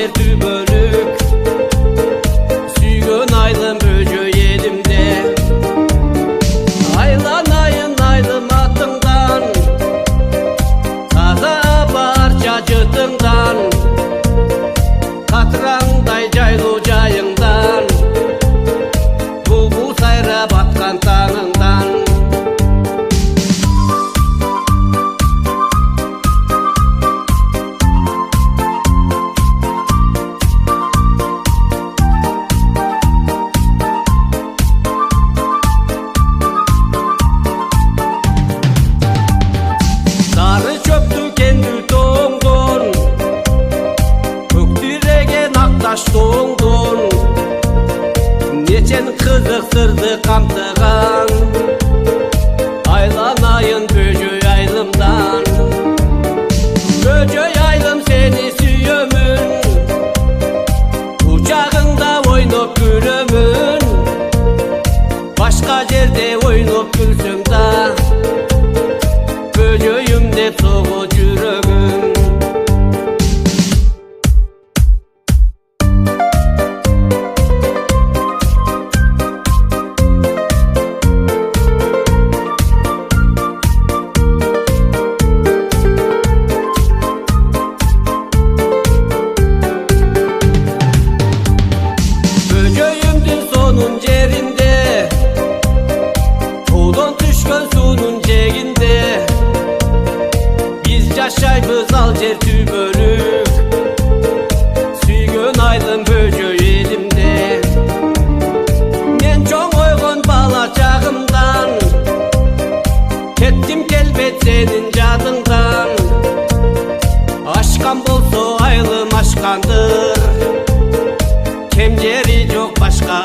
жер түбөлүк. Сүйгөн айдын бөжөй элимде. Айланайын айдым атыңдан, таза барча жытыңдан, катыраңдай жайлуу жайыңдан, булбул сайрап аткан таңыңдан. Сары чөптү кендүү тоңдон, көктүреген акташ тоңдон, нечен кызык сырды камтыган. Айланайын бөжөй айылымдан. Бөжөй айылым сени сүйөмүн, кучагыңда ойноп күлөмүн. Башка жерде ойноп күлсөм да, бөжөйүм деп сого жүрөгүм. Бөжөйүмдүн сонун жеринде, тоодон түшкөн суунун жээгинде, биз жашайбыз ал жер түбөлүк. Сүйгөн айдын бөжөй элимде. Мен чоңойгон бала чагымдан, кеттим келбет сенин жадыңдан. Ашкан болсо айылым ашкандыр, кем жери жок башка